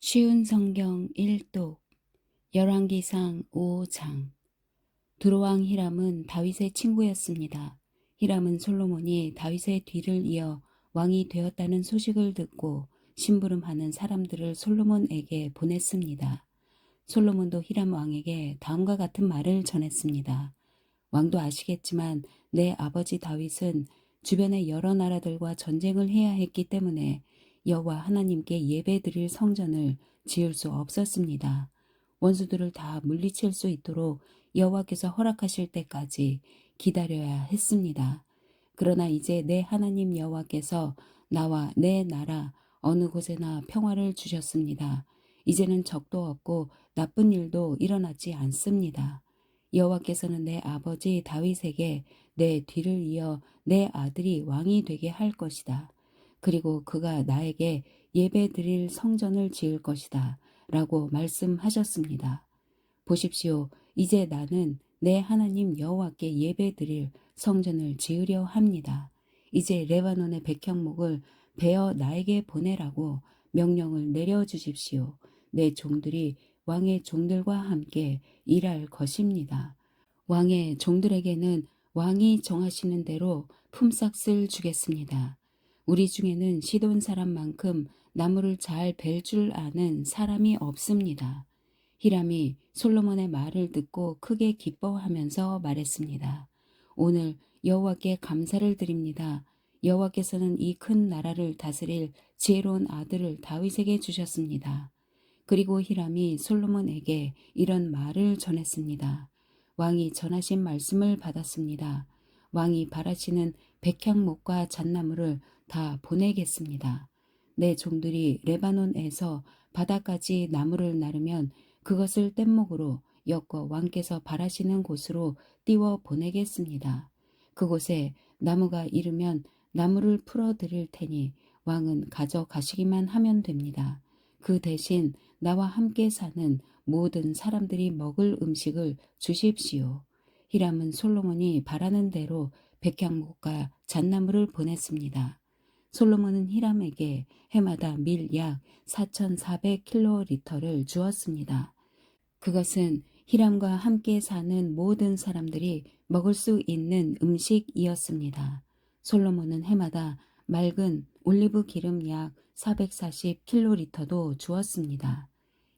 쉬운 성경 1독 열왕기상 5장. 두로왕 히람은 다윗의 친구였습니다. 히람은 솔로몬이 다윗의 뒤를 이어 왕이 되었다는 소식을 듣고 심부름하는 사람들을 솔로몬에게 보냈습니다. 솔로몬도 히람 왕에게 다음과 같은 말을 전했습니다. 왕도 아시겠지만 내 아버지 다윗은 주변의 여러 나라들과 전쟁을 해야 했기 때문에 여호와 하나님께 예배드릴 성전을 지을 수 없었습니다. 원수들을 다 물리칠 수 있도록 여호와께서 허락하실 때까지 기다려야 했습니다. 그러나 이제 내 하나님 여호와께서 나와 내 나라 어느 곳에나 평화를 주셨습니다. 이제는 적도 없고 나쁜 일도 일어나지 않습니다. 여호와께서는 내 아버지 다윗에게 내 뒤를 이어 내 아들이 왕이 되게 할 것이다. 그리고 그가 나에게 예배드릴 성전을 지을 것이다. 라고 말씀하셨습니다. 보십시오. 이제 나는 내 하나님 여호와께 예배드릴 성전을 지으려 합니다. 이제 레바논의 백향목을 베어 나에게 보내라고 명령을 내려주십시오. 내 종들이 왕의 종들과 함께 일할 것입니다. 왕의 종들에게는 왕이 정하시는 대로 품삯을 주겠습니다. 우리 중에는 시돈 사람만큼 나무를 잘 벨 줄 아는 사람이 없습니다. 히람이 솔로몬의 말을 듣고 크게 기뻐하면서 말했습니다. 오늘 여호와께 감사를 드립니다. 여호와께서는 이 큰 나라를 다스릴 지혜로운 아들을 다윗에게 주셨습니다. 그리고 히람이 솔로몬에게 이런 말을 전했습니다. 왕이 전하신 말씀을 받았습니다. 왕이 바라시는 백향목과 잣나무를 다 보내겠습니다. 내 종들이 레바논에서 바다까지 나무를 나르면 그것을 뗏목으로 엮어 왕께서 바라시는 곳으로 띄워 보내겠습니다. 그곳에 나무가 이르면 나무를 풀어 드릴 테니 왕은 가져가시기만 하면 됩니다. 그 대신 나와 함께 사는 모든 사람들이 먹을 음식을 주십시오. 히람은 솔로몬이 바라는 대로 백향목과 잣나무를 보냈습니다. 솔로몬은 히람에게 해마다 밀 약 4,400킬로리터를 주었습니다. 그것은 히람과 함께 사는 모든 사람들이 먹을 수 있는 음식이었습니다. 솔로몬은 해마다 맑은 올리브 기름 약 440킬로리터도 주었습니다.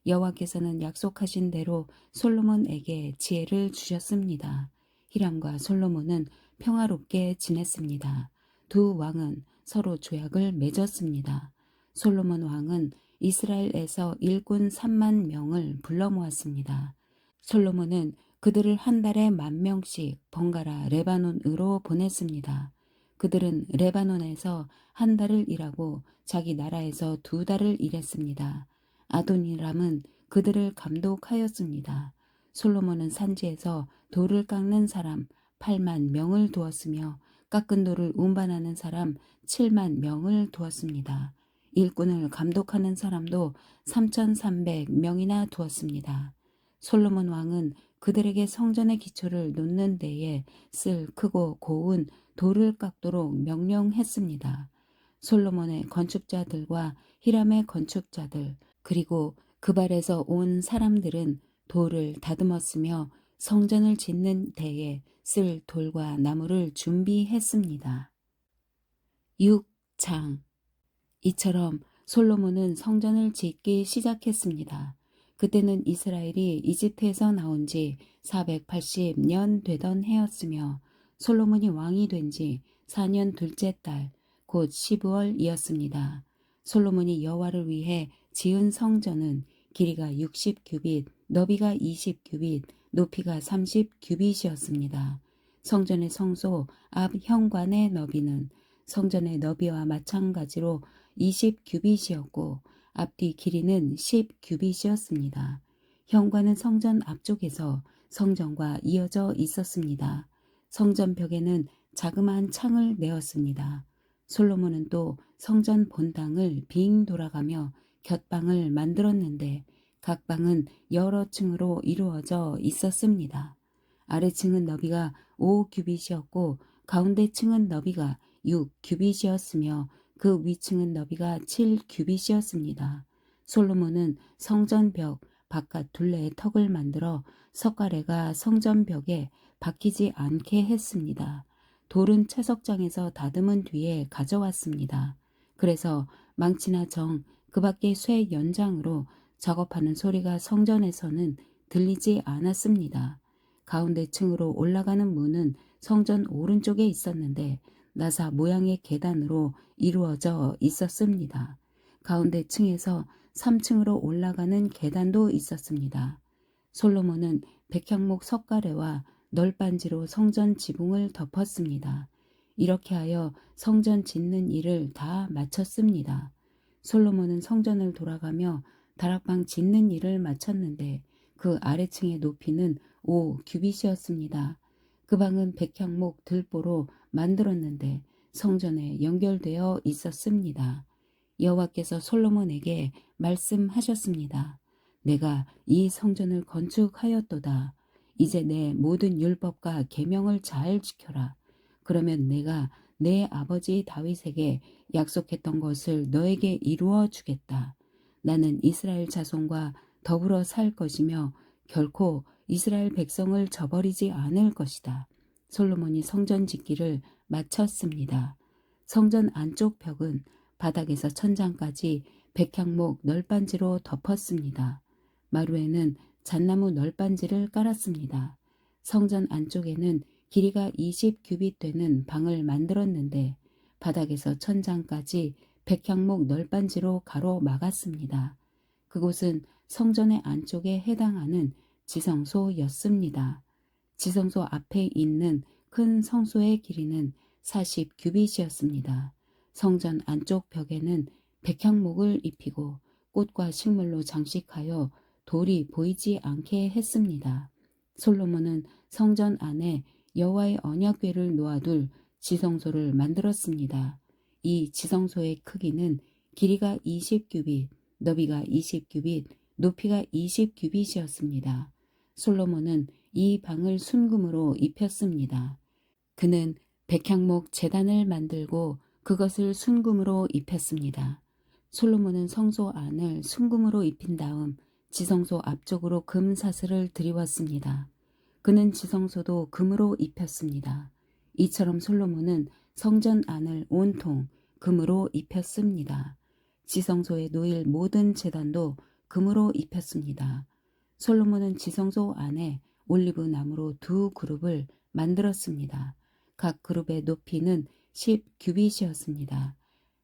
여호와께서는 약속하신 대로 솔로몬에게 지혜를 주셨습니다. 히람과 솔로몬은 평화롭게 지냈습니다. 두 왕은 서로 조약을 맺었습니다. 솔로몬 왕은 이스라엘에서 일꾼 3만 명을 불러 모았습니다. 솔로몬은 그들을 한 달에 10,000명씩 번갈아 레바논으로 보냈습니다. 그들은 레바논에서 한 달을 일하고 자기 나라에서 2달을 일했습니다. 아도니람은 그들을 감독하였습니다. 솔로몬은 산지에서 돌을 깎는 사람 8만 명을 두었으며 깎은 돌을 운반하는 사람 7만 명을 두었습니다. 일꾼을 감독하는 사람도 3,300명이나 두었습니다. 솔로몬 왕은 그들에게 성전의 기초를 놓는 데에 쓸 크고 고운 돌을 깎도록 명령했습니다. 솔로몬의 건축자들과 히람의 건축자들 그리고 그발에서 온 사람들은 돌을 다듬었으며 성전을 짓는 데에 쓸 돌과 나무를 준비했습니다. 6장. 이처럼 솔로몬은 성전을 짓기 시작했습니다. 그때는 이스라엘이 이집트에서 나온 지 480년 되던 해였으며 솔로몬이 왕이 된 지 4년 둘째 달 곧 12월이었습니다. 솔로몬이 여호와를 위해 지은 성전은 길이가 60규빗, 너비가 20규빗, 높이가 30규빗이었습니다. 성전의 성소 앞 현관의 너비는 성전의 너비와 마찬가지로 20규빗이었고 앞뒤 길이는 10규빗이었습니다. 현관은 성전 앞쪽에서 성전과 이어져 있었습니다. 성전 벽에는 자그마한 창을 내었습니다. 솔로몬은 또 성전 본당을 빙 돌아가며 곁방을 만들었는데 각 방은 여러 층으로 이루어져 있었습니다. 아래층은 너비가 5규빗이었고 가운데 층은 너비가 6규빗이었으며 그 위층은 너비가 7규빗이었습니다. 솔로몬은 성전벽 바깥 둘레에 턱을 만들어 석가래가 성전벽에 박히지 않게 했습니다. 돌은 채석장에서 다듬은 뒤에 가져왔습니다. 그래서 망치나 정, 그 밖에 쇠 연장으로 작업하는 소리가 성전에서는 들리지 않았습니다. 가운데 층으로 올라가는 문은 성전 오른쪽에 있었는데 나사 모양의 계단으로 이루어져 있었습니다. 가운데 층에서 3층으로 올라가는 계단도 있었습니다. 솔로몬은 백향목 석가래와 널빤지로 성전 지붕을 덮었습니다. 이렇게 하여 성전 짓는 일을 다 마쳤습니다. 솔로몬은 성전을 돌아가며 다락방 짓는 일을 마쳤는데 그 아래층의 높이는 5규빗이었습니다. 그 방은 백향목 들보로 만들었는데 성전에 연결되어 있었습니다. 여호와께서 솔로몬에게 말씀하셨습니다. 내가 이 성전을 건축하였도다. 이제 내 모든 율법과 계명을 잘 지켜라. 그러면 내가 내 아버지 다윗에게 약속했던 것을 너에게 이루어 주겠다. 나는 이스라엘 자손과 더불어 살 것이며 결코 이스라엘 백성을 저버리지 않을 것이다. 솔로몬이 성전 짓기를 마쳤습니다. 성전 안쪽 벽은 바닥에서 천장까지 백향목 널빤지로 덮었습니다. 마루에는 잣나무 널빤지를 깔았습니다. 성전 안쪽에는 길이가 20규빗 되는 방을 만들었는데 바닥에서 천장까지 백향목 널빤지로 가로막았습니다. 그곳은 성전의 안쪽에 해당하는 지성소였습니다. 지성소 앞에 있는 큰 성소의 길이는 40규빗이었습니다. 성전 안쪽 벽에는 백향목을 입히고 꽃과 식물로 장식하여 돌이 보이지 않게 했습니다. 솔로몬은 성전 안에 여호와의 언약궤를 놓아둘 지성소를 만들었습니다. 이 지성소의 크기는 길이가 20규빗, 너비가 20규빗, 높이가 20규빗이었습니다. 솔로몬은 이 방을 순금으로 입혔습니다. 그는 백향목 제단을 만들고 그것을 순금으로 입혔습니다. 솔로몬은 성소 안을 순금으로 입힌 다음 지성소 앞쪽으로 금 사슬을 들이웠습니다. 그는 지성소도 금으로 입혔습니다. 이처럼 솔로몬은 성전 안을 온통 금으로 입혔습니다. 지성소에 놓일 모든 제단도 금으로 입혔습니다. 솔로몬은 지성소 안에 올리브 나무로 두 그룹을 만들었습니다. 각 그룹의 높이는 10규빗이었습니다.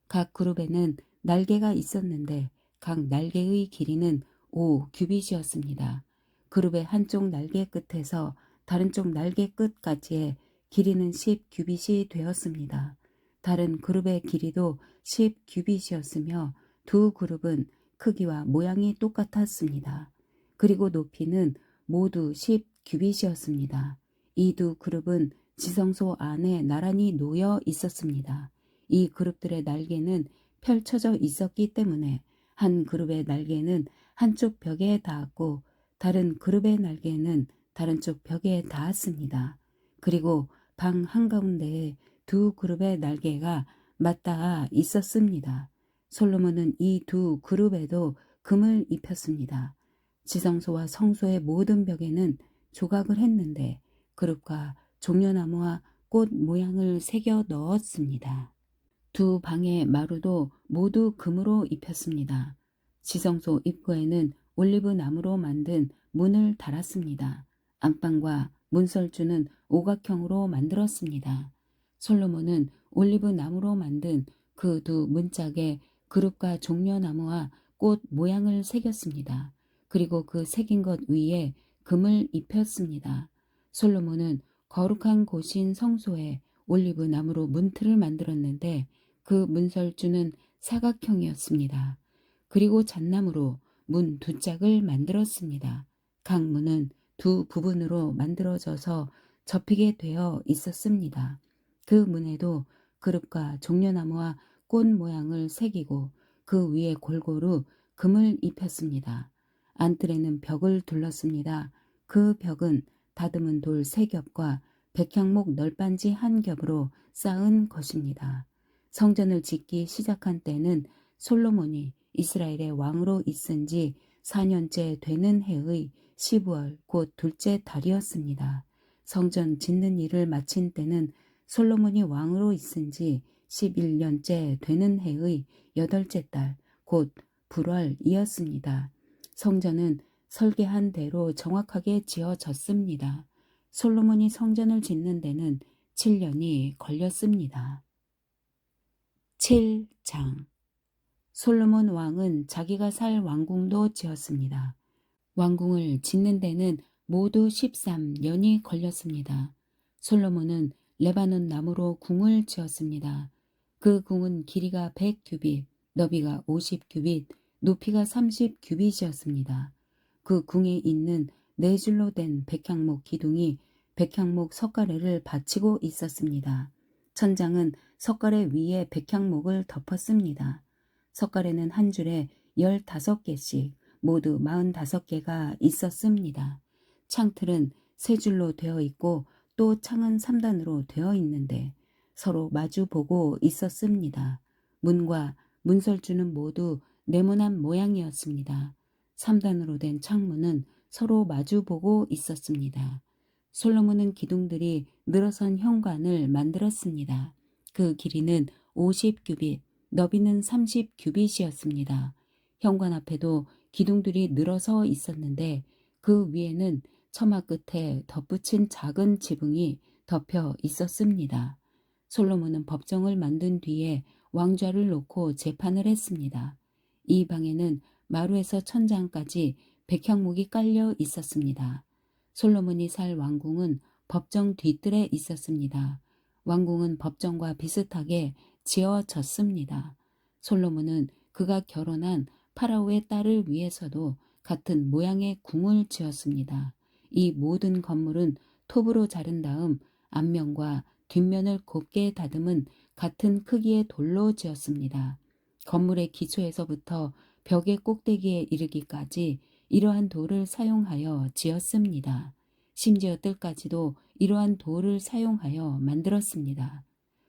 각 그룹에는 날개가 있었는데 각 날개의 길이는 5규빗이었습니다. 그룹의 한쪽 날개 끝에서 다른 쪽 날개 끝까지의 길이는 10규빗이 되었습니다. 다른 그룹의 길이도 10규빗이었으며 두 그룹은 크기와 모양이 똑같았습니다. 그리고 높이는 모두 10규빗이었습니다. 이 두 그룹은 지성소 안에 나란히 놓여 있었습니다. 이 그룹들의 날개는 펼쳐져 있었기 때문에 한 그룹의 날개는 한쪽 벽에 닿았고 다른 그룹의 날개는 다른 쪽 벽에 닿았습니다. 그리고 방 한가운데에 두 그룹의 날개가 맞닿아 있었습니다. 솔로몬은 이 두 그룹에도 금을 입혔습니다. 지성소와 성소의 모든 벽에는 조각을 했는데 그룹과 종려나무와 꽃 모양을 새겨 넣었습니다. 두 방의 마루도 모두 금으로 입혔습니다. 지성소 입구에는 올리브 나무로 만든 문을 달았습니다. 안방과 문설주는 오각형으로 만들었습니다. 솔로몬은 올리브 나무로 만든 그 두 문짝에 그룹과 종려나무와 꽃 모양을 새겼습니다. 그리고 그 새긴 것 위에 금을 입혔습니다. 솔로몬은 거룩한 곳인 성소에 올리브 나무로 문틀을 만들었는데 그 문설주는 사각형이었습니다. 그리고 잣나무로 문 두 짝을 만들었습니다. 각 문은 두 부분으로 만들어져서 접히게 되어 있었습니다. 그 문에도 그룹과 종려나무와 꽃 모양을 새기고 그 위에 골고루 금을 입혔습니다. 안뜰에는 벽을 둘렀습니다. 그 벽은 다듬은 돌 3겹과 백향목 널빤지 1겹으로 쌓은 것입니다. 성전을 짓기 시작한 때는 솔로몬이 이스라엘의 왕으로 있은 지 4년째 되는 해의 12월 곧 둘째 달이었습니다. 성전 짓는 일을 마친 때는 솔로몬이 왕으로 있은 지 11년째 되는 해의 8째 달 곧 불월이었습니다. 성전은 설계한 대로 정확하게 지어졌습니다. 솔로몬이 성전을 짓는 데는 7년이 걸렸습니다. 7장 솔로몬 왕은 자기가 살 왕궁도 지었습니다. 왕궁을 짓는 데는 모두 13년이 걸렸습니다. 솔로몬은 레바논 나무로 궁을 지었습니다. 그 궁은 길이가 100규빗, 너비가 50규빗, 높이가 30규빗이었습니다. 그 궁에 있는 네 줄로 된 백향목 기둥이 백향목 석가래를 받치고 있었습니다. 천장은 석가래 위에 백향목을 덮었습니다. 석가래는 한 줄에 15개씩 모두 45개가 있었습니다. 창틀은 세 줄로 되어 있고 또 창은 3단으로 되어 있는데 서로 마주보고 있었습니다. 문과 문설주는 모두 네모난 모양이었습니다. 3단으로 된 창문은 서로 마주보고 있었습니다. 솔로몬은 기둥들이 늘어선 현관을 만들었습니다. 그 길이는 50규빗, 너비는 30규빗이었습니다. 현관 앞에도 기둥들이 늘어서 있었는데 그 위에는 처마 끝에 덧붙인 작은 지붕이 덮여 있었습니다. 솔로몬은 법정을 만든 뒤에 왕좌를 놓고 재판을 했습니다. 이 방에는 마루에서 천장까지 백향목이 깔려 있었습니다. 솔로몬이 살 왕궁은 법정 뒤뜰에 있었습니다. 왕궁은 법정과 비슷하게 지어졌습니다. 솔로몬은 그가 결혼한 파라오의 딸을 위해서도 같은 모양의 궁을 지었습니다. 이 모든 건물은 톱으로 자른 다음 앞면과 뒷면을 곱게 다듬은 같은 크기의 돌로 지었습니다. 건물의 기초에서부터 벽의 꼭대기에 이르기까지 이러한 돌을 사용하여 지었습니다. 심지어 뜰까지도 이러한 돌을 사용하여 만들었습니다.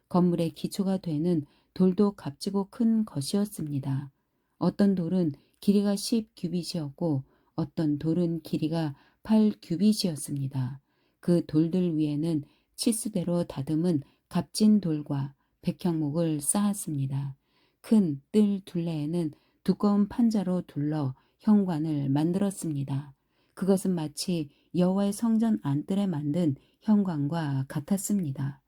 건물의 기초가 되는 돌도 값지고 큰 것이었습니다. 어떤 돌은 길이가 10규빗이었고 어떤 돌은 길이가 8규빗이었습니다. 그 돌들 위에는 치수대로 다듬은 값진 돌과 백향목을 쌓았습니다. 큰 뜰 둘레에는 두꺼운 판자로 둘러 현관을 만들었습니다. 그것은 마치 여호와의 성전 안뜰에 만든 현관과 같았습니다.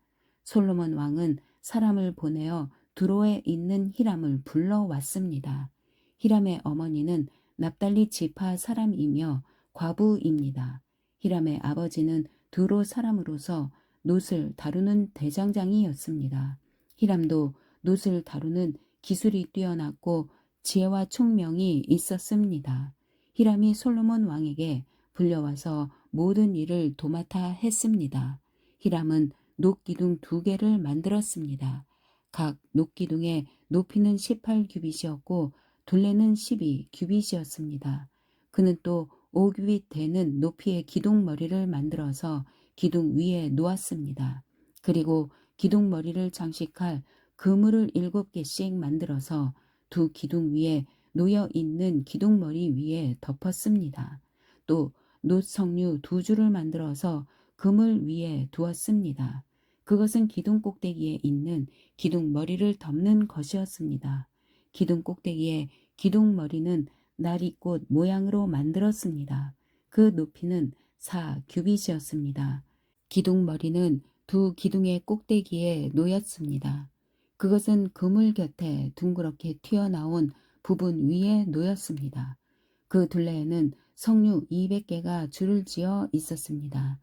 솔로몬 왕은 사람을 보내어 두로에 있는 히람을 불러왔습니다. 히람의 어머니는 납달리 지파 사람이며 과부입니다. 히람의 아버지는 두로 사람으로서 놋을 다루는 대장장이였습니다. 히람도 놋을 다루는 기술이 뛰어났고 지혜와 총명이 있었습니다. 히람이 솔로몬 왕에게 불려와서 모든 일을 도맡아 했습니다. 히람은 놋기둥 2개를 만들었습니다. 각 놋기둥의 높이는 18규빗이었고 둘레는 12규빗이었습니다. 그는 또 5규빗 되는 높이의 기둥머리를 만들어서 기둥 위에 놓았습니다. 그리고 기둥머리를 장식할 그물을 7개씩 만들어서 두 기둥 위에 놓여 있는 기둥머리 위에 덮었습니다. 또 놋석류 2줄을 만들어서 그물 위에 두었습니다. 그것은 기둥 꼭대기에 있는 기둥머리를 덮는 것이었습니다. 기둥 꼭대기에 기둥머리는 나리꽃 모양으로 만들었습니다. 그 높이는 4규빗이었습니다. 기둥머리는 두 기둥의 꼭대기에 놓였습니다. 그것은 그물 곁에 둥그렇게 튀어나온 부분 위에 놓였습니다. 그 둘레에는 석류 200개가 줄을 지어 있었습니다.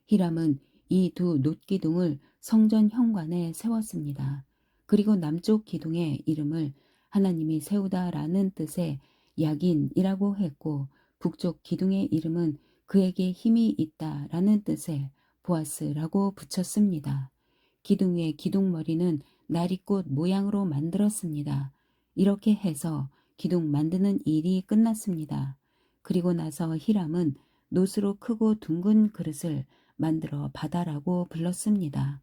히람은 이 두 놋기둥을 성전 현관에 세웠습니다. 그리고 남쪽 기둥의 이름을 하나님이 세우다라는 뜻의 야긴이라고 했고 북쪽 기둥의 이름은 그에게 힘이 있다라는 뜻의 보아스라고 붙였습니다. 기둥 위의 기둥머리는 나리꽃 모양으로 만들었습니다. 이렇게 해서 기둥 만드는 일이 끝났습니다. 그리고 나서 히람은 놋으로 크고 둥근 그릇을 만들어 바다라고 불렀습니다.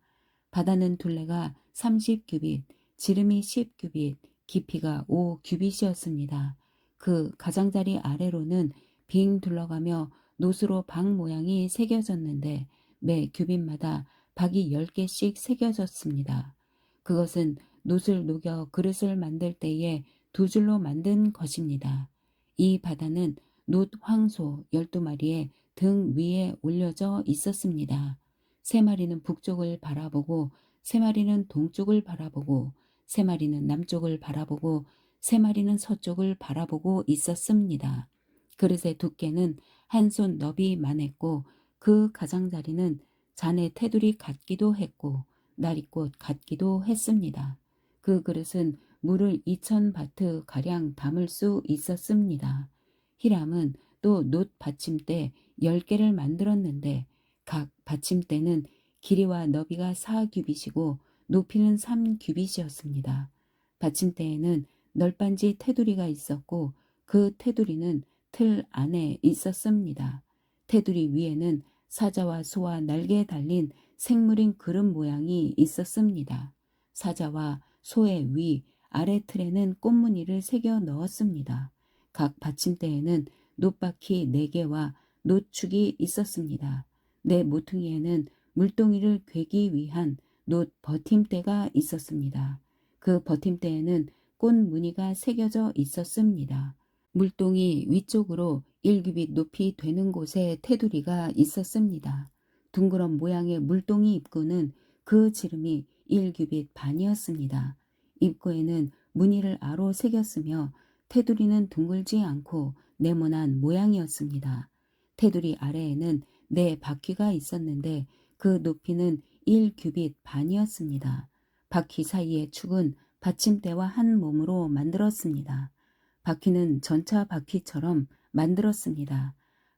바다는 둘레가 30규빗, 지름이 10규빗, 깊이가 5규빗이었습니다. 그 가장자리 아래로는 빙 둘러가며 놋으로 박 모양이 새겨졌는데 매 규빗마다 박이 10개씩 새겨졌습니다. 그것은 놋을 녹여 그릇을 만들 때에 두 줄로 만든 것입니다. 이 바다는 놋 황소 12마리의 등 위에 올려져 있었습니다. 세 마리는 북쪽을 바라보고 세 마리는 동쪽을 바라보고 세 마리는 남쪽을 바라보고 세 마리는 서쪽을 바라보고 있었습니다. 그릇의 두께는 한 손 너비만했고 그 가장자리는 잔의 테두리 같기도 했고 나리꽃 같기도 했습니다. 그 그릇은 물을 2000바트 가량 담을 수 있었습니다. 히람은 또 놋 받침대 10개를 만들었는데 각 받침대는 길이와 너비가 4규빗이고 높이는 3규빗이었습니다. 받침대에는 널빤지 테두리가 있었고 그 테두리는 틀 안에 있었습니다. 테두리 위에는 사자와 소와 날개에 달린 생물인 그릇 모양이 있었습니다. 사자와 소의 위, 아래 틀에는 꽃무늬를 새겨 넣었습니다. 각 받침대에는 놋바퀴 4개와 놋축이 있었습니다. 네 모퉁이에는 물동이를 괴기 위한 놋 버팀대가 있었습니다. 그 버팀대에는 꽃 무늬가 새겨져 있었습니다. 물동이 위쪽으로 1규빗 높이 되는 곳에 테두리가 있었습니다. 둥그런 모양의 물동이 입구는 그 지름이 1규빗 반이었습니다. 입구에는 무늬를 아로 새겼으며 테두리는 둥글지 않고 네모난 모양이었습니다. 테두리 아래에는 4바퀴가 있었는데 그 높이는 1규빗 반이었습니다. 바퀴 사이의 축은 받침대와 한 몸으로 만들었습니다. 바퀴는 전차 바퀴처럼 만들었습니다.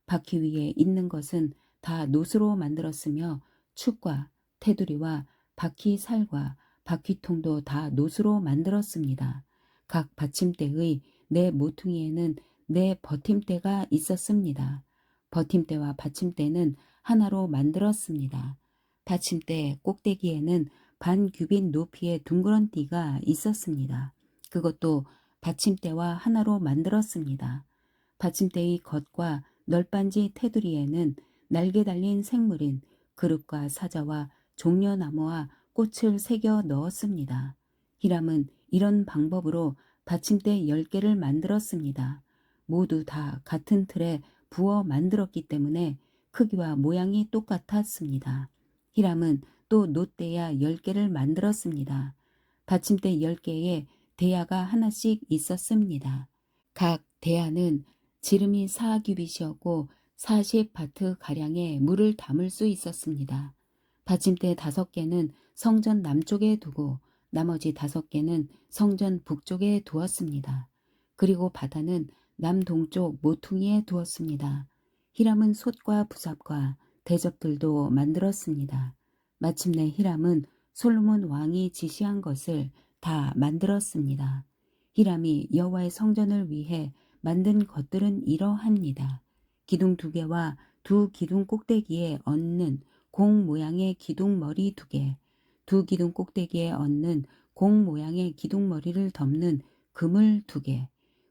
바퀴 위에 있는 것은 다 놋으로 만들었으며 축과 테두리와 바퀴 살과 바퀴통도 다 놋으로 만들었습니다. 각 받침대의 4모퉁이에는 4버팀대가 있었습니다. 버팀대와 받침대는 하나로 만들었습니다. 받침대 꼭대기에는 반 규빗 높이의 둥그런 띠가 있었습니다. 그것도 받침대와 하나로 만들었습니다. 받침대의 겉과 널빤지 테두리에는 날개 달린 생물인 그릇과 사자와 종려나무와 꽃을 새겨 넣었습니다. 히람은 이런 방법으로 받침대 10개를 만들었습니다. 모두 다 같은 틀에 부어 만들었기 때문에 크기와 모양이 똑같았습니다. 히람은 또 놋대야 10개를 만들었습니다. 받침대 10개에 대야가 하나씩 있었습니다. 각 대야는 지름이 4규빗이었고 40바트 가량의 물을 담을 수 있었습니다. 받침대 5개는 성전 남쪽에 두고 나머지 5개는 성전 북쪽에 두었습니다. 그리고 바다는 남동쪽 모퉁이에 두었습니다. 히람은 솥과 부삽과 대접들도 만들었습니다. 마침내 히람은 솔로몬 왕이 지시한 것을 다 만들었습니다. 히람이 여호와의 성전을 위해 만든 것들은 이러합니다. 기둥 2개와 두 기둥 꼭대기에 얹는 공 모양의 기둥머리 2개, 두 기둥 꼭대기에 얹는 공 모양의 기둥머리를 덮는 그물 2개,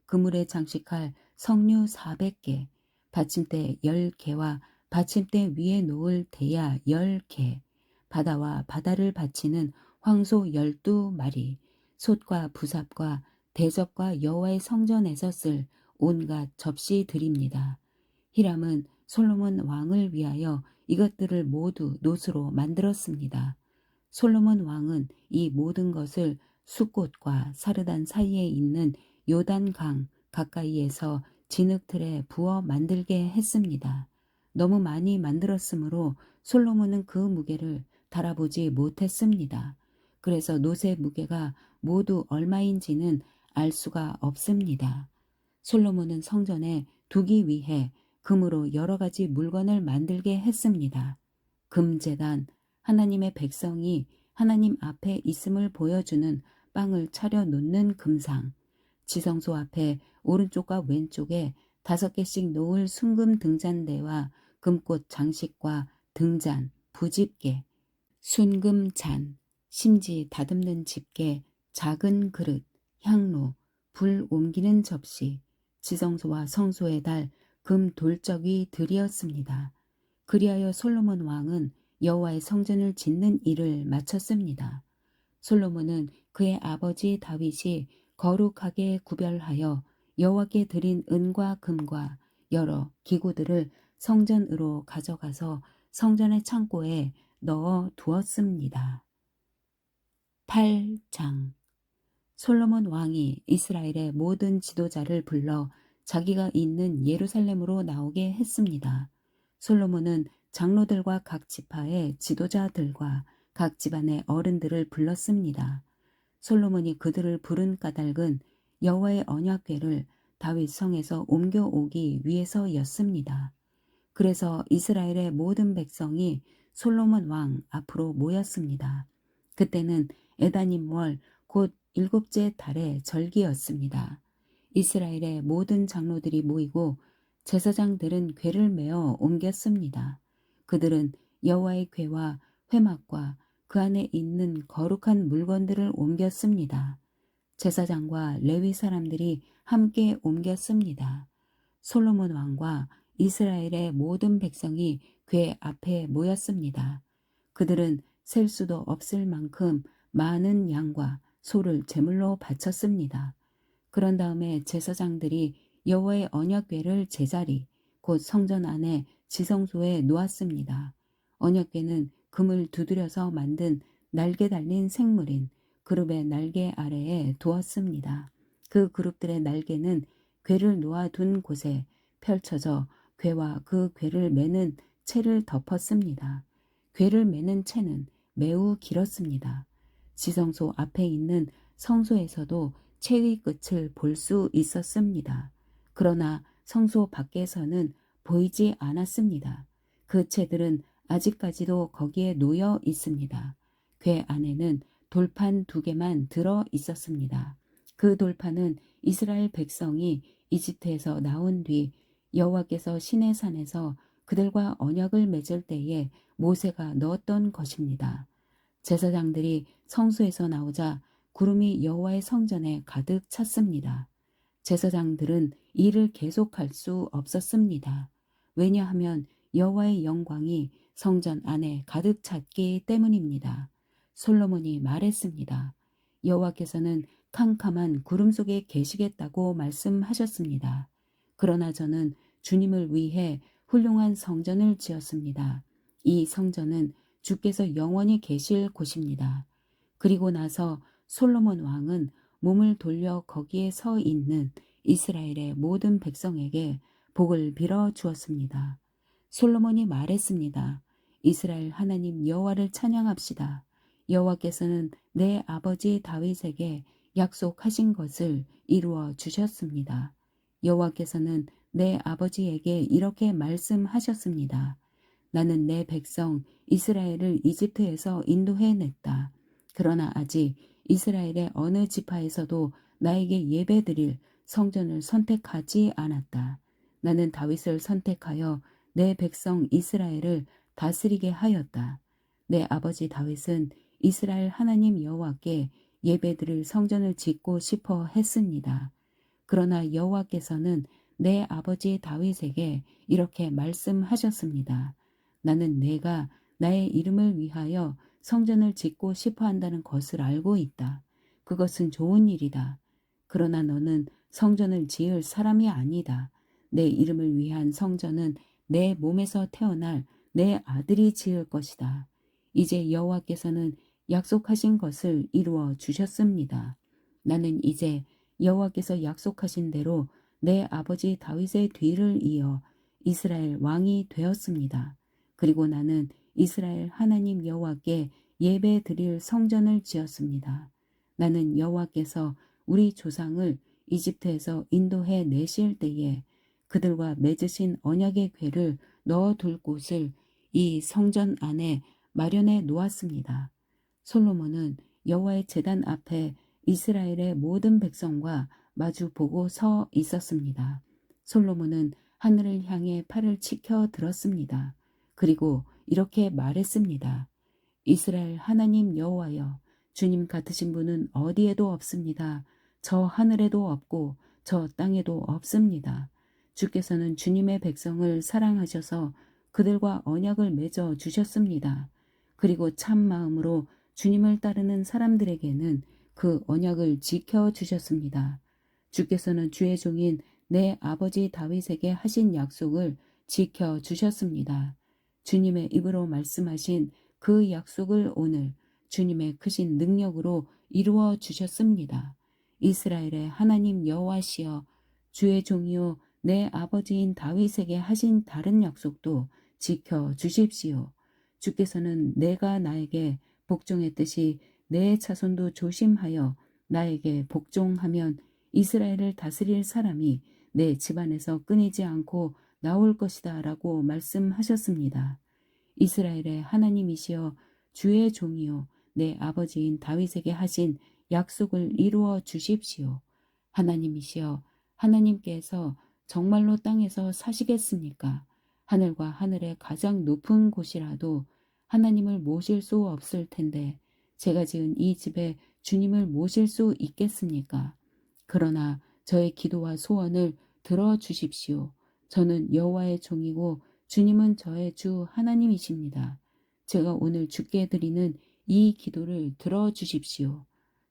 그물에 장식할 석류 400개, 받침대 10개와 받침대 위에 놓을 대야 10개, 바다와 바다를 받치는 황소 12마리, 솥과 부삽과 대접과 여호와의 성전에서 쓸 온갖 접시들입니다. 히람은 솔로몬 왕을 위하여 이것들을 모두 놋으로 만들었습니다. 솔로몬 왕은 이 모든 것을 숫꽃과 사르단 사이에 있는 요단강 가까이에서 진흙틀에 부어 만들게 했습니다. 너무 많이 만들었으므로 솔로몬은 그 무게를 달아보지 못했습니다. 그래서 놋의 무게가 모두 얼마인지는 알 수가 없습니다. 솔로몬은 성전에 두기 위해 금으로 여러 가지 물건을 만들게 했습니다. 금제단, 하나님의 백성이 하나님 앞에 있음을 보여주는 빵을 차려 놓는 금상, 지성소 앞에 오른쪽과 왼쪽에 5개씩 놓을 순금 등잔대와 금꽃 장식과 등잔, 부집게, 순금잔, 심지 다듬는 집게, 작은 그릇, 향로, 불 옮기는 접시, 지성소와 성소의 달, 금 돌적이 들이었습니다. 그리하여 솔로몬 왕은 여호와의 성전을 짓는 일을 마쳤습니다. 솔로몬은 그의 아버지 다윗이 거룩하게 구별하여 여호와께 드린 은과 금과 여러 기구들을 성전으로 가져가서 성전의 창고에 넣어 두었습니다. 8장. 솔로몬 왕이 이스라엘의 모든 지도자를 불러 자기가 있는 예루살렘으로 나오게 했습니다. 솔로몬은 장로들과 각 지파의 지도자들과 각 집안의 어른들을 불렀습니다. 솔로몬이 그들을 부른 까닭은 여호와의 언약궤를 다윗 성에서 옮겨오기 위해서였습니다. 그래서 이스라엘의 모든 백성이 솔로몬 왕 앞으로 모였습니다. 그때는 에다님월 곧 일곱째 달의 절기였습니다. 이스라엘의 모든 장로들이 모이고 제사장들은 궤를 메어 옮겼습니다. 그들은 여호와의 궤와 회막과 그 안에 있는 거룩한 물건들을 옮겼습니다. 제사장과 레위 사람들이 함께 옮겼습니다. 솔로몬 왕과 이스라엘의 모든 백성이 궤 앞에 모였습니다. 그들은 셀 수도 없을 만큼 많은 양과 소를 제물로 바쳤습니다. 그런 다음에 제사장들이 여호와의 언약궤를 제자리 곧 성전 안에 지성소에 놓았습니다. 언약궤는 금을 두드려서 만든 날개 달린 생물인 그룹의 날개 아래에 두었습니다. 그 그룹들의 날개는 궤를 놓아둔 곳에 펼쳐져 궤와 그 궤를 매는 채를 덮었습니다. 궤를 매는 채는 매우 길었습니다. 지성소 앞에 있는 성소에서도 채의 끝을 볼 수 있었습니다. 그러나 성소 밖에서는 보이지 않았습니다. 그 채들은 아직까지도 거기에 놓여 있습니다. 궤 안에는 돌판 2개만 들어 있었습니다. 그 돌판은 이스라엘 백성이 이집트에서 나온 뒤 여호와께서 시내산에서 그들과 언약을 맺을 때에 모세가 넣었던 것입니다. 제사장들이 성소에서 나오자 구름이 여호와의 성전에 가득 찼습니다. 제사장들은 일을 계속할 수 없었습니다. 왜냐하면 여호와의 영광이 성전 안에 가득 찼기 때문입니다. 솔로몬이 말했습니다. 여호와께서는 캄캄한 구름 속에 계시겠다고 말씀하셨습니다. 그러나 저는 주님을 위해 훌륭한 성전을 지었습니다. 이 성전은 주께서 영원히 계실 곳입니다. 그리고 나서 솔로몬 왕은 몸을 돌려 거기에 서 있는 이스라엘의 모든 백성에게 복을 빌어 주었습니다. 솔로몬이 말했습니다. 이스라엘 하나님 여호와를 찬양합시다. 여호와께서는 내 아버지 다윗에게 약속하신 것을 이루어 주셨습니다. 여호와께서는 내 아버지에게 이렇게 말씀하셨습니다. 나는 내 백성 이스라엘을 이집트에서 인도해냈다. 그러나 아직 이스라엘의 어느 지파에서도 나에게 예배드릴 성전을 선택하지 않았다. 나는 다윗을 선택하여 내 백성 이스라엘을 다스리게 하였다. 내 아버지 다윗은 이스라엘 하나님 여호와께 예배드릴 성전을 짓고 싶어 했습니다. 그러나 여호와께서는 내 아버지 다윗에게 이렇게 말씀하셨습니다. 나는 내가 나의 이름을 위하여 성전을 짓고 싶어 한다는 것을 알고 있다. 그것은 좋은 일이다. 그러나 너는 성전을 지을 사람이 아니다. 내 이름을 위한 성전은 내 몸에서 태어날 내 아들이 지을 것이다. 이제 여호와께서는 약속하신 것을 이루어 주셨습니다. 나는 이제 여호와께서 약속하신 대로 내 아버지 다윗의 뒤를 이어 이스라엘 왕이 되었습니다. 그리고 나는 이스라엘 하나님 여호와께 예배 드릴 성전을 지었습니다. 나는 여호와께서 우리 조상을 이집트에서 인도해 내실 때에 그들과 맺으신 언약의 궤를 넣어둘 곳을 이 성전 안에 마련해 놓았습니다. 솔로몬은 여호와의 제단 앞에 이스라엘의 모든 백성과 마주 보고 서 있었습니다. 솔로몬은 하늘을 향해 팔을 치켜 들었습니다. 그리고 이렇게 말했습니다. 이스라엘 하나님 여호와여, 주님 같으신 분은 어디에도 없습니다. 저 하늘에도 없고 저 땅에도 없습니다. 주께서는 주님의 백성을 사랑하셔서 그들과 언약을 맺어 주셨습니다. 그리고 참 마음으로 주님을 따르는 사람들에게는 그 언약을 지켜 주셨습니다. 주께서는 주의 종인 내 아버지 다윗에게 하신 약속을 지켜 주셨습니다. 주님의 입으로 말씀하신 그 약속을 오늘 주님의 크신 능력으로 이루어 주셨습니다. 이스라엘의 하나님 여호와시여, 주의 종이요 내 아버지인 다윗에게 하신 다른 약속도 지켜 주십시오. 주께서는 내가 나에게 복종했듯이 내 자손도 조심하여 나에게 복종하면 이스라엘을 다스릴 사람이 내 집안에서 끊이지 않고 나올 것이다 라고 말씀하셨습니다. 이스라엘의 하나님이시여, 주의 종이요 내 아버지인 다윗에게 하신 약속을 이루어 주십시오. 하나님이시여, 하나님께서 정말로 땅에서 사시겠습니까? 하늘과 하늘의 가장 높은 곳이라도 하나님을 모실 수 없을 텐데 제가 지은 이 집에 주님을 모실 수 있겠습니까? 그러나 저의 기도와 소원을 들어주십시오. 저는 여호와의 종이고 주님은 저의 주 하나님이십니다. 제가 오늘 주께 드리는 이 기도를 들어주십시오.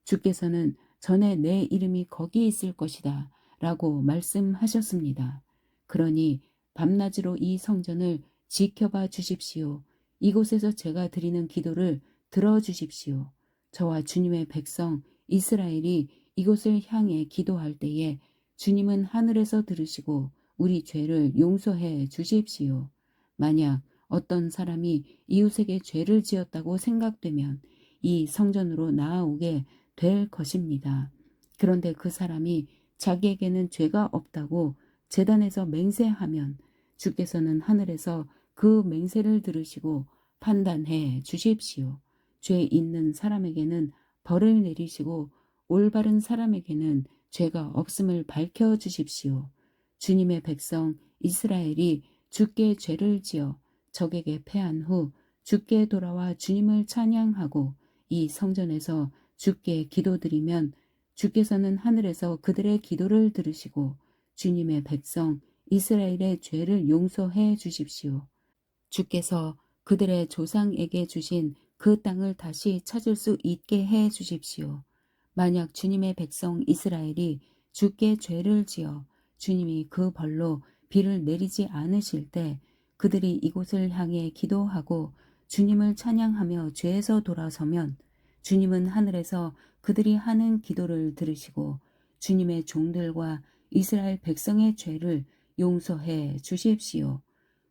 주께서는 전에 내 이름이 거기 있을 것이다 라고 말씀하셨습니다. 그러니 밤낮으로 이 성전을 지켜봐 주십시오. 이곳에서 제가 드리는 기도를 들어주십시오. 저와 주님의 백성 이스라엘이 이곳을 향해 기도할 때에 주님은 하늘에서 들으시고 우리 죄를 용서해 주십시오. 만약 어떤 사람이 이웃에게 죄를 지었다고 생각되면 이 성전으로 나아오게 될 것입니다. 그런데 그 사람이 자기에게는 죄가 없다고 제단에서 맹세하면 주께서는 하늘에서 그 맹세를 들으시고 판단해 주십시오. 죄 있는 사람에게는 벌을 내리시고 올바른 사람에게는 죄가 없음을 밝혀 주십시오. 주님의 백성 이스라엘이 주께 죄를 지어 적에게 패한 후 주께 돌아와 주님을 찬양하고 이 성전에서 주께 기도드리면 주께서는 하늘에서 그들의 기도를 들으시고 주님의 백성 이스라엘의 죄를 용서해 주십시오. 주께서 그들의 조상에게 주신 그 땅을 다시 찾을 수 있게 해 주십시오. 만약 주님의 백성 이스라엘이 주께 죄를 지어 주님이 그 벌로 비를 내리지 않으실 때 그들이 이곳을 향해 기도하고 주님을 찬양하며 죄에서 돌아서면 주님은 하늘에서 그들이 하는 기도를 들으시고 주님의 종들과 이스라엘 백성의 죄를 용서해 주십시오.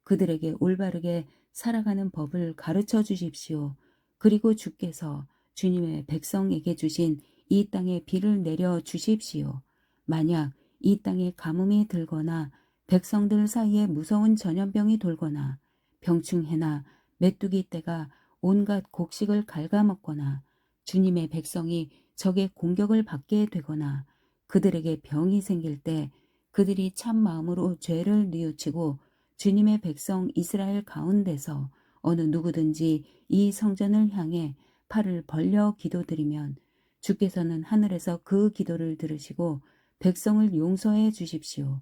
그들에게 올바르게 살아가는 법을 가르쳐 주십시오. 그리고 주께서 주님의 백성에게 주신 이 땅에 비를 내려 주십시오. 만약 이 땅에 가뭄이 들거나 백성들 사이에 무서운 전염병이 돌거나 병충해나 메뚜기 떼가 온갖 곡식을 갉아먹거나 주님의 백성이 적의 공격을 받게 되거나 그들에게 병이 생길 때 그들이 참 마음으로 죄를 뉘우치고 주님의 백성 이스라엘 가운데서 어느 누구든지 이 성전을 향해 팔을 벌려 기도드리면 주께서는 하늘에서 그 기도를 들으시고 백성을 용서해 주십시오.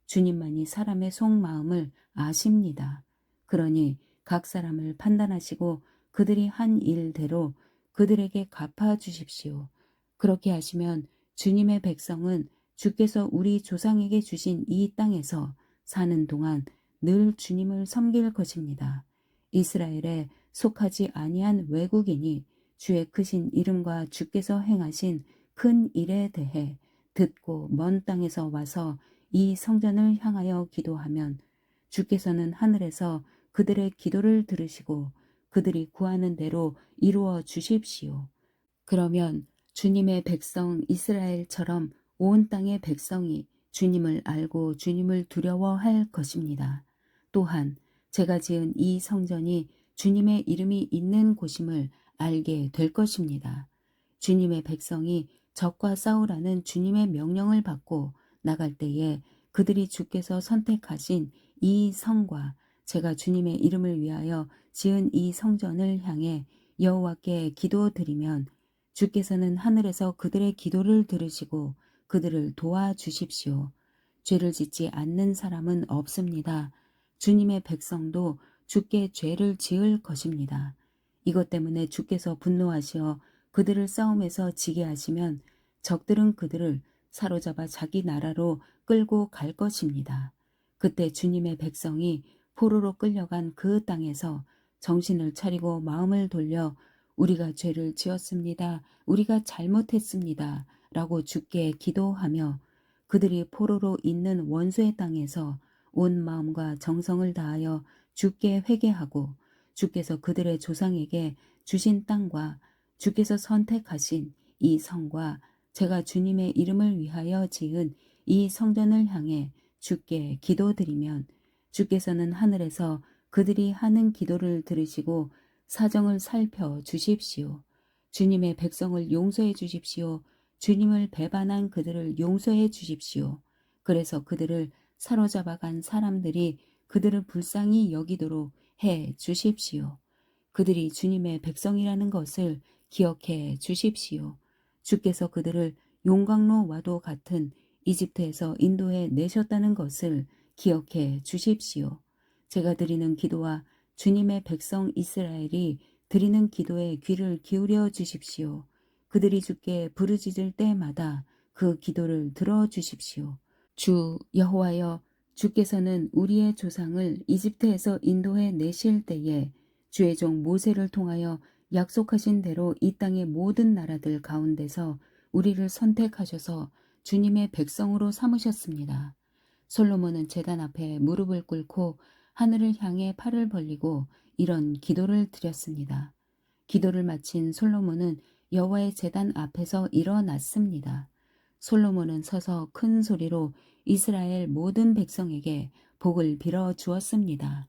주님만이 사람의 속마음을 아십니다. 그러니 각 사람을 판단하시고 그들이 한 일대로 그들에게 갚아 주십시오. 그렇게 하시면 주님의 백성은 주께서 우리 조상에게 주신 이 땅에서 사는 동안 늘 주님을 섬길 것입니다. 이스라엘에 속하지 아니한 외국인이 주의 크신 이름과 주께서 행하신 큰 일에 대해 듣고 먼 땅에서 와서 이 성전을 향하여 기도하면 주께서는 하늘에서 그들의 기도를 들으시고 그들이 구하는 대로 이루어 주십시오. 그러면 주님의 백성 이스라엘처럼 온 땅의 백성이 주님을 알고 주님을 두려워할 것입니다. 또한 제가 지은 이 성전이 주님의 이름이 있는 곳임을 알게 될 것입니다. 주님의 백성이 적과 싸우라는 주님의 명령을 받고 나갈 때에 그들이 주께서 선택하신 이 성과 제가 주님의 이름을 위하여 지은 이 성전을 향해 여호와께 기도드리면 주께서는 하늘에서 그들의 기도를 들으시고 그들을 도와주십시오. 죄를 짓지 않는 사람은 없습니다. 주님의 백성도 주께 죄를 지을 것입니다. 이것 때문에 주께서 분노하시어 그들을 싸움에서 지게 하시면 적들은 그들을 사로잡아 자기 나라로 끌고 갈 것입니다. 그때 주님의 백성이 포로로 끌려간 그 땅에서 정신을 차리고 마음을 돌려 우리가 죄를 지었습니다. 우리가 잘못했습니다. 라고 주께 기도하며 그들이 포로로 있는 원수의 땅에서 온 마음과 정성을 다하여 주께 회개하고 주께서 그들의 조상에게 주신 땅과 주께서 선택하신 이 성과 제가 주님의 이름을 위하여 지은 이 성전을 향해 주께 기도드리면 주께서는 하늘에서 그들이 하는 기도를 들으시고 사정을 살펴 주십시오. 주님의 백성을 용서해 주십시오. 주님을 배반한 그들을 용서해 주십시오. 그래서 그들을 사로잡아간 사람들이 그들을 불쌍히 여기도록 해 주십시오. 그들이 주님의 백성이라는 것을 기억해 주십시오. 주께서 그들을 용광로와도 같은 이집트에서 인도해 내셨다는 것을 기억해 주십시오. 제가 드리는 기도와 주님의 백성 이스라엘이 드리는 기도에 귀를 기울여 주십시오. 그들이 주께 부르짖을 때마다 그 기도를 들어 주십시오. 주 여호와여, 주께서는 우리의 조상을 이집트에서 인도해 내실 때에 주의 종 모세를 통하여 약속하신 대로 이 땅의 모든 나라들 가운데서 우리를 선택하셔서 주님의 백성으로 삼으셨습니다. 솔로몬은 제단 앞에 무릎을 꿇고 하늘을 향해 팔을 벌리고 이런 기도를 드렸습니다. 기도를 마친 솔로몬은 여호와의 제단 앞에서 일어났습니다. 솔로몬은 서서 큰 소리로 이스라엘 모든 백성에게 복을 빌어 주었습니다.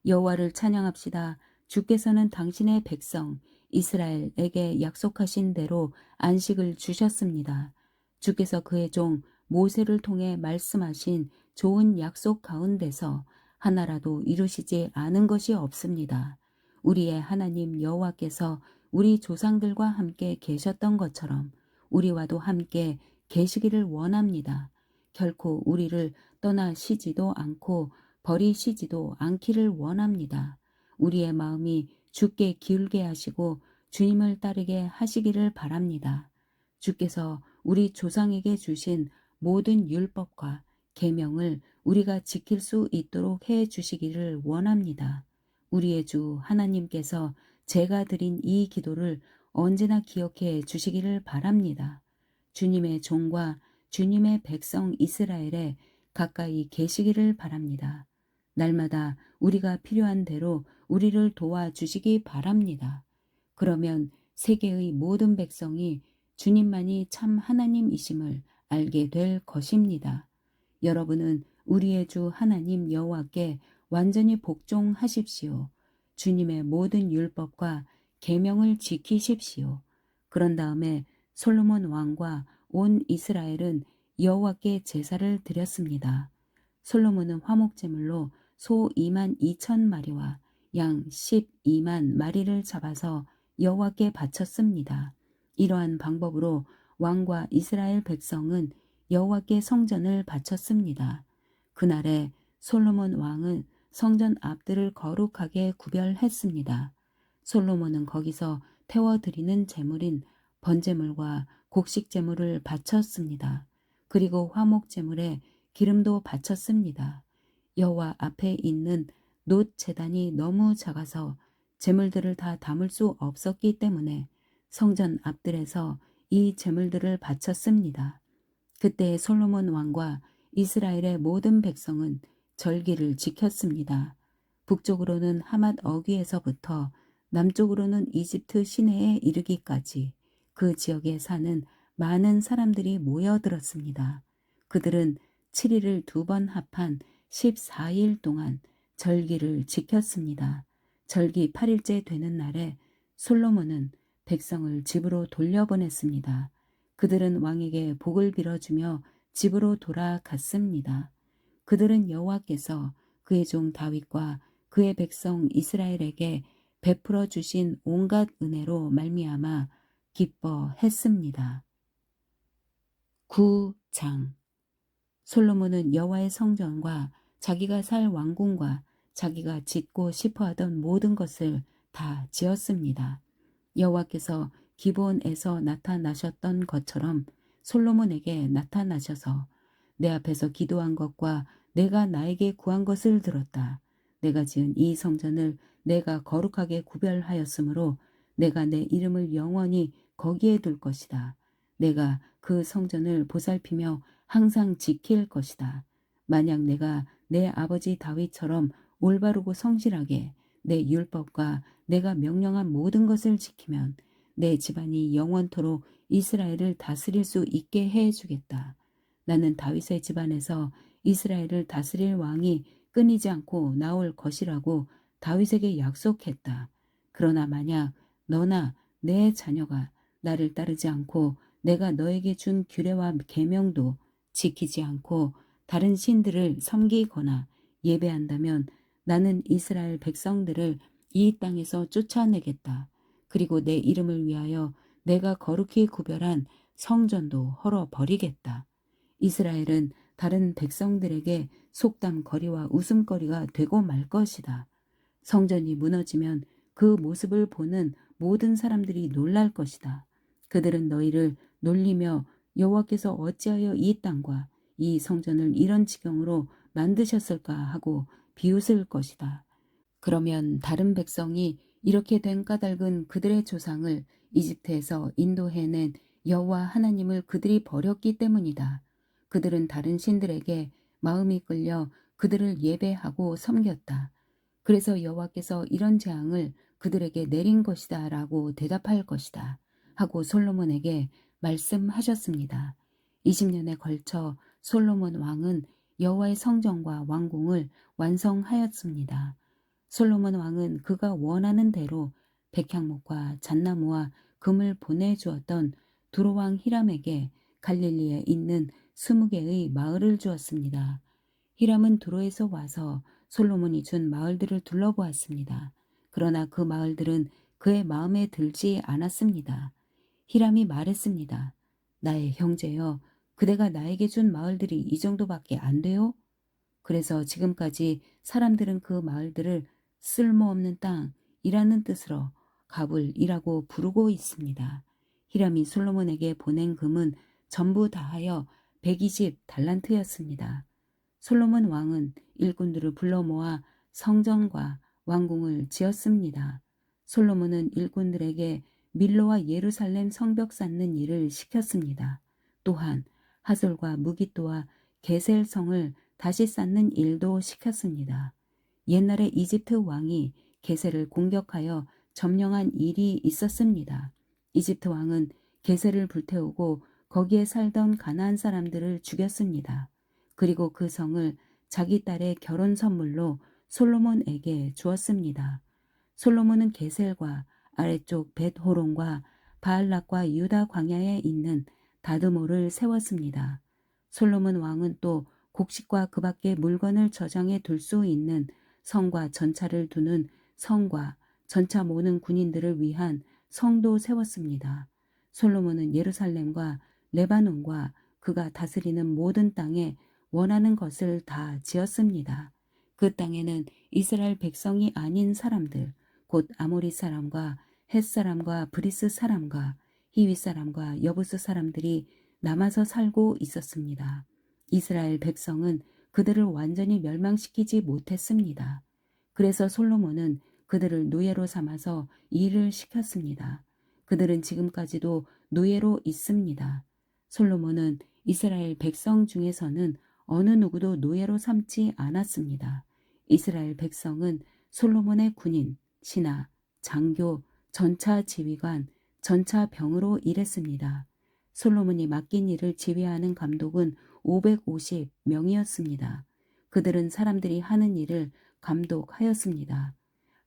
여호와를 찬양합시다. 주께서는 당신의 백성 이스라엘에게 약속하신 대로 안식을 주셨습니다. 주께서 그의 종 모세를 통해 말씀하신 좋은 약속 가운데서 하나라도 이루시지 않은 것이 없습니다. 우리의 하나님 여호와께서 우리 조상들과 함께 계셨던 것처럼 우리와도 함께 계시기를 원합니다. 결코 우리를 떠나시지도 않고 버리시지도 않기를 원합니다. 우리의 마음이 주께 기울게 하시고 주님을 따르게 하시기를 바랍니다. 주께서 우리 조상에게 주신 모든 율법과 계명을 우리가 지킬 수 있도록 해 주시기를 원합니다. 우리의 주 하나님께서 제가 드린 이 기도를 언제나 기억해 주시기를 바랍니다. 주님의 종과 주님의 백성 이스라엘에 가까이 계시기를 바랍니다. 날마다 우리가 필요한 대로 우리를 도와주시기 바랍니다. 그러면 세계의 모든 백성이 주님만이 참 하나님이심을 알게 될 것입니다. 여러분은 우리의 주 하나님 여호와께 완전히 복종하십시오. 주님의 모든 율법과 계명을 지키십시오. 그런 다음에 솔로몬 왕과 온 이스라엘은 여호와께 제사를 드렸습니다. 솔로몬은 화목제물로 소 2만 2천 마리와 양 12만 마리를 잡아서 여호와께 바쳤습니다. 이러한 방법으로 왕과 이스라엘 백성은 여호와께 성전을 바쳤습니다. 그날에 솔로몬 왕은 성전 앞들을 거룩하게 구별했습니다. 솔로몬은 거기서 태워드리는 제물인 번제물과 곡식제물을 바쳤습니다. 그리고 화목제물에 기름도 바쳤습니다. 여호와 앞에 있는 놋 제단이 너무 작아서 제물들을 다 담을 수 없었기 때문에 성전 앞들에서 이 제물들을 바쳤습니다. 그때 솔로몬 왕과 이스라엘의 모든 백성은 절기를 지켰습니다. 북쪽으로는 하맛 어귀에서부터 남쪽으로는 이집트 시내에 이르기까지 그 지역에 사는 많은 사람들이 모여들었습니다. 그들은 7일을 2번 합한 14일 동안 절기를 지켰습니다. 절기 8일째 되는 날에 솔로몬은 백성을 집으로 돌려보냈습니다. 그들은 왕에게 복을 빌어주며 집으로 돌아갔습니다. 그들은 여호와께서 그의 종 다윗과 그의 백성 이스라엘에게 베풀어 주신 온갖 은혜로 말미암아 기뻐했습니다. 9장. 솔로몬은 여호와의 성전과 자기가 살 왕궁과 자기가 짓고 싶어하던 모든 것을 다 지었습니다. 여호와께서 기브온에서 나타나셨던 것처럼 솔로몬에게 나타나셔서 내 앞에서 기도한 것과 내가 나에게 구한 것을 들었다. 내가 지은 이 성전을 내가 거룩하게 구별하였으므로 내가 내 이름을 영원히 거기에 둘 것이다. 내가 그 성전을 보살피며 항상 지킬 것이다. 만약 내가 내 아버지 다윗처럼 올바르고 성실하게 내 율법과 내가 명령한 모든 것을 지키면 내 집안이 영원토록 이스라엘을 다스릴 수 있게 해주겠다. 나는 다윗의 집안에서 이스라엘을 다스릴 왕이 끊이지 않고 나올 것이라고 다윗에게 약속했다. 그러나 만약 너나 내 자녀가 나를 따르지 않고 내가 너에게 준 규례와 계명도 지키지 않고 다른 신들을 섬기거나 예배한다면 나는 이스라엘 백성들을 이 땅에서 쫓아내겠다. 그리고 내 이름을 위하여 내가 거룩히 구별한 성전도 헐어버리겠다. 이스라엘은 다른 백성들에게 속담거리와 웃음거리가 되고 말 것이다. 성전이 무너지면 그 모습을 보는 모든 사람들이 놀랄 것이다. 그들은 너희를 놀리며 여호와께서 어찌하여 이 땅과 이 성전을 이런 지경으로 만드셨을까 하고 비웃을 것이다. 그러면 다른 백성이 이렇게 된 까닭은 그들의 조상을 이집트에서 인도해낸 여호와 하나님을 그들이 버렸기 때문이다. 그들은 다른 신들에게 마음이 끌려 그들을 예배하고 섬겼다. 그래서 여호와께서 이런 재앙을 그들에게 내린 것이다 라고 대답할 것이다 하고 솔로몬에게 말씀하셨습니다. 20년에 걸쳐 솔로몬 왕은 여호와의 성전과 왕궁을 완성하였습니다. 솔로몬 왕은 그가 원하는 대로 백향목과 잣나무와 금을 보내주었던 두로왕 히람에게 갈릴리에 있는 20개의 마을을 주었습니다. 히람은 두로에서 와서 솔로몬이 준 마을들을 둘러보았습니다. 그러나 그 마을들은 그의 마음에 들지 않았습니다. 히람이 말했습니다. 나의 형제여, 그대가 나에게 준 마을들이 이 정도밖에 안 돼요? 그래서 지금까지 사람들은 그 마을들을 쓸모없는 땅이라는 뜻으로 가불이라고 부르고 있습니다. 히람이 솔로몬에게 보낸 금은 전부 다하여 120달란트였습니다. 솔로몬 왕은 일꾼들을 불러 모아 성전과 왕궁을 지었습니다. 솔로몬은 일꾼들에게 밀로와 예루살렘 성벽 쌓는 일을 시켰습니다. 또한 하솔과 무기또와 게셀성을 다시 쌓는 일도 시켰습니다. 옛날에 이집트 왕이 게셀을 공격하여 점령한 일이 있었습니다. 이집트 왕은 게셀을 불태우고 거기에 살던 가나안 사람들을 죽였습니다. 그리고 그 성을 자기 딸의 결혼 선물로 솔로몬에게 주었습니다. 솔로몬은 게셀과 아래쪽 벳호론과 바알락과 유다 광야에 있는 다드모를 세웠습니다. 솔로몬 왕은 또 곡식과 그 밖의 물건을 저장해 둘 수 있는 성과 전차를 두는 성과 전차 모는 군인들을 위한 성도 세웠습니다. 솔로몬은 예루살렘과 레바논과 그가 다스리는 모든 땅에 원하는 것을 다 지었습니다. 그 땅에는 이스라엘 백성이 아닌 사람들, 곧 아모리 사람과 헷 사람과 브리스 사람과 히위 사람과 여부스 사람들이 남아서 살고 있었습니다. 이스라엘 백성은 그들을 완전히 멸망시키지 못했습니다. 그래서 솔로몬은 그들을 노예로 삼아서 일을 시켰습니다. 그들은 지금까지도 노예로 있습니다. 솔로몬은 이스라엘 백성 중에서는 어느 누구도 노예로 삼지 않았습니다. 이스라엘 백성은 솔로몬의 군인, 신하, 장교, 전차 지휘관, 전차 병으로 일했습니다. 솔로몬이 맡긴 일을 지휘하는 감독은 550명이었습니다. 그들은 사람들이 하는 일을 감독하였습니다.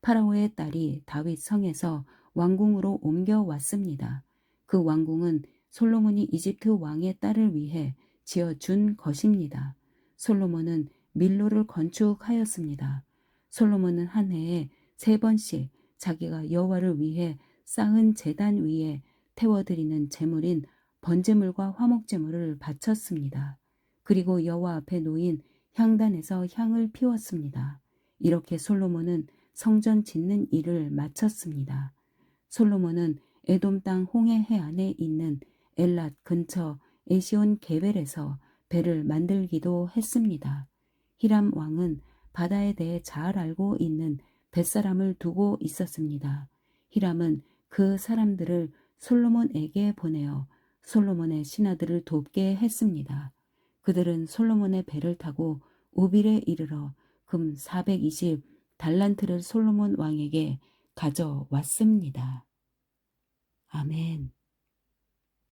파라오의 딸이 다윗 성에서 왕궁으로 옮겨왔습니다. 그 왕궁은 솔로몬이 이집트 왕의 딸을 위해 지어준 것입니다. 솔로몬은 밀로를 건축하였습니다. 솔로몬은 한 해에 3번씩 자기가 여호와를 위해 쌓은 제단 위에 태워드리는 제물인 번제물과 화목제물을 바쳤습니다. 그리고 여호와 앞에 놓인 향단에서 향을 피웠습니다. 이렇게 솔로몬은 성전 짓는 일을 마쳤습니다. 솔로몬은 에돔 땅 홍해 해안에 있는 엘랏 근처 에시온 게벨에서 배를 만들기도 했습니다. 히람 왕은 바다에 대해 잘 알고 있는 뱃사람을 두고 있었습니다. 히람은 그 사람들을 솔로몬에게 보내어 솔로몬의 신하들을 돕게 했습니다. 그들은 솔로몬의 배를 타고 오빌에 이르러 금 420 달란트를 솔로몬 왕에게 가져왔습니다. 아멘.